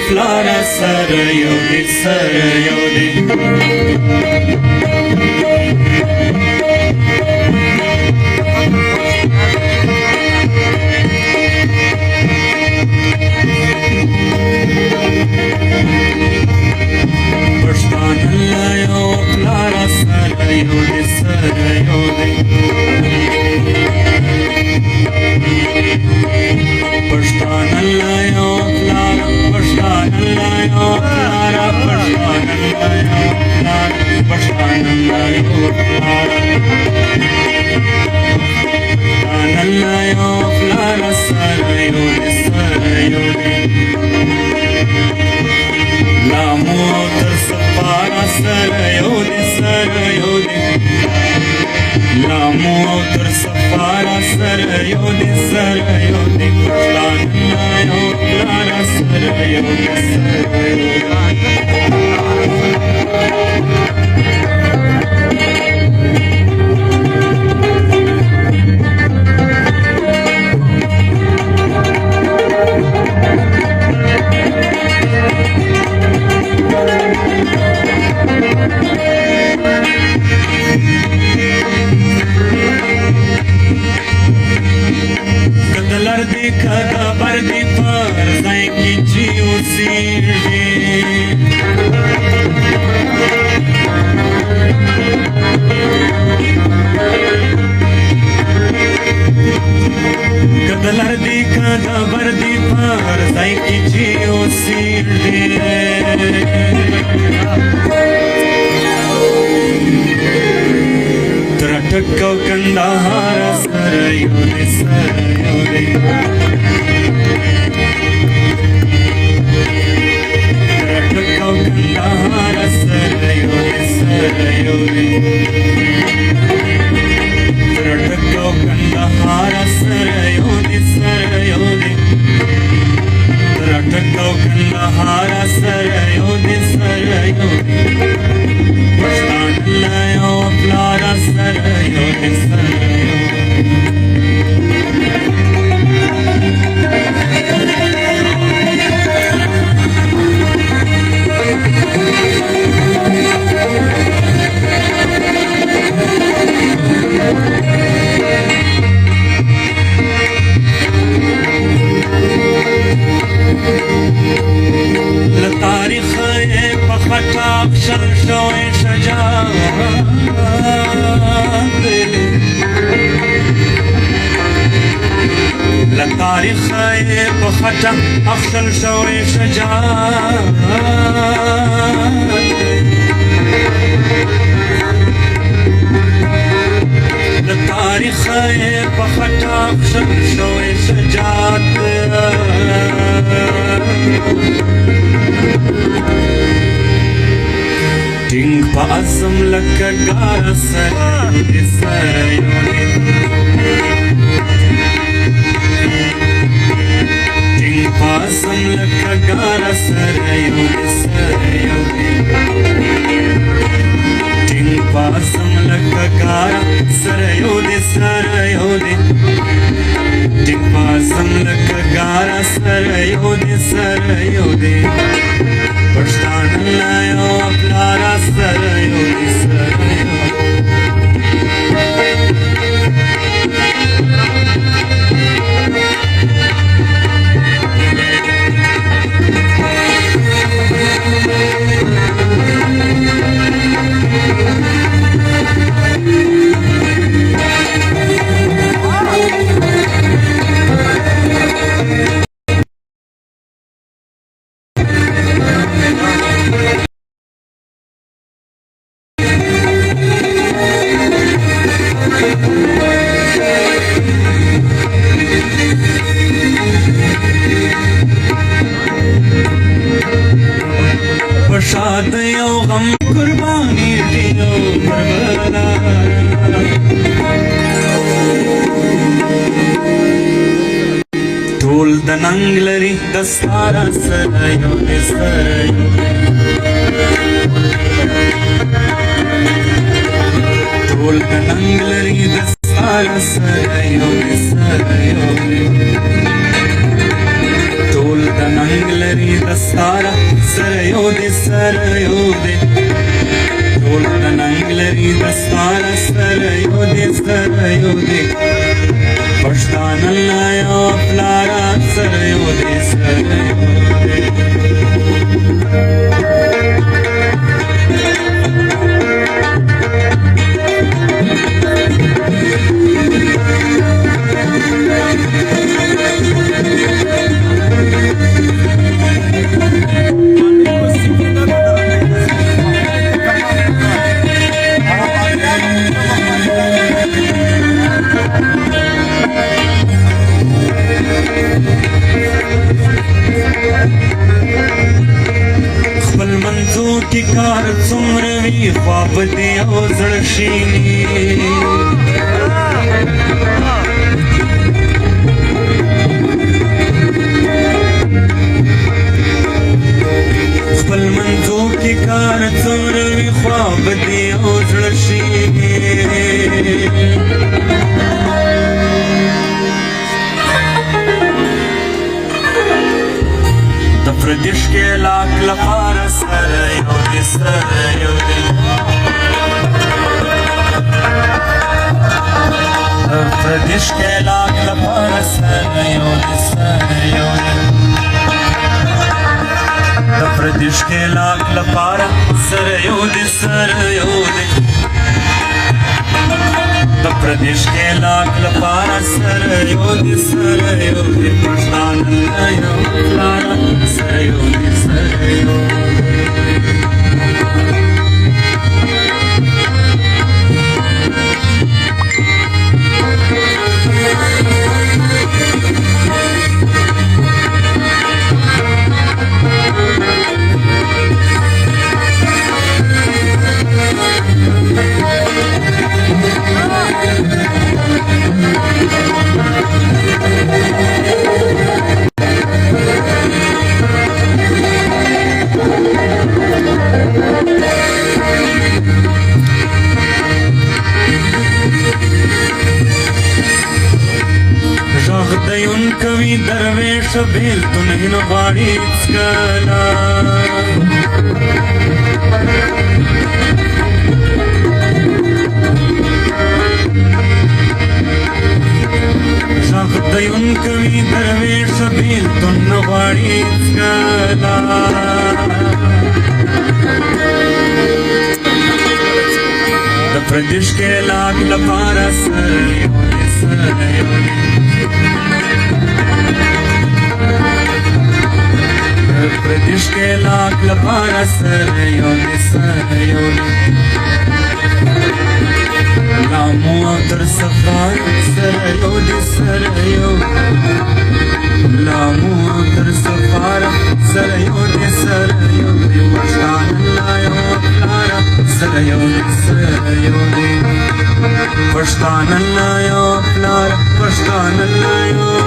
پلار سر یو دی سر یو دی پښتانه یو پلار سر یو دی سر یو دی پښتانه یو پلار پښتانه یو پلار پښتانه یو پلار سر یو دی سر یو دی لامو تر سپارا سر یو دی سر یو دی لامو تر سپارا سر یو دی سر یو دی پښتانه یو پلار سر یو دی سر یو دی کدلر دی کدبر دی پر زای کی جیو سیردی کدلر دی کدبر دی پر زای کی جیو سیردی ترټکو کندهار سر یو دی سر یو دی ترټکو کندهار سر یو دی سر یو دی ترټکو کندهار سر یو دی سر یو دی ترټکو کندهار سر یو دی سر یو دی پښتانه یو پلار سر یو دی سر یو لتاریخ په خطا شل شوی شجاعت لتاریخ په خطا اخشل شوی شجاعت لتاریخ په خطا اخشل شوی شجاعت ټینګ په عزم لکه ګاره سر دی سر یو دی ټینګ په عزم لکه ګاره سر یو دی سر یو دی ټینګ په عزم لکه ګاره سر یو دی سر یو دی ټینګ په عزم لکه ګاره سر یو دی سر یو دی پښتانه یو پلار سر یو دی سر یو شاد یو غم قربانی دیو کربلا ټول د ننګ لري دستاره سر یو دی سر یو ټول د ننګ لري دستاره سر یو دی سر یو ټول د ننګ لري دستاره سره یو دې سره یو دې ټول د ننګ لري دستاره سره یو دې سره یو دې پښتانه لا یو پلاره سره یو دې سره یو دې خپل منځو کې کار څومره وي خواب دې او زړه شیني خپل منځو کې کار څومره وي خواب دې او زړه شیني د پردیش کې لاک لپاره سره یو دې سره یو دې د پردیش کې لاک لپاره سره یو دې سره یو دې د پردیش کې لاک لپاره سره یو دې سره یو دې د پردیش کې لاک لپاره سره یو دې سره یو دې پښتانه یو پلاره سره یو دې سره یو غدیون کوي درویش بیلتون هینو غاړي څکلا غدیون کوي درویش بیلتون غاړي څکلا د پردیش کې لاک لپاره سره یو دې سره یو دې پردیش کې لاک لپاره سره یو دې سره یو دې لامو تر سفر سره یو دې سره یو لامو تر سفر سره یو دې سره یو دې پښتانه لا یو پلاره سره یو دې سره یو دې پښتانه لا یو پلاره پښتانه لا یو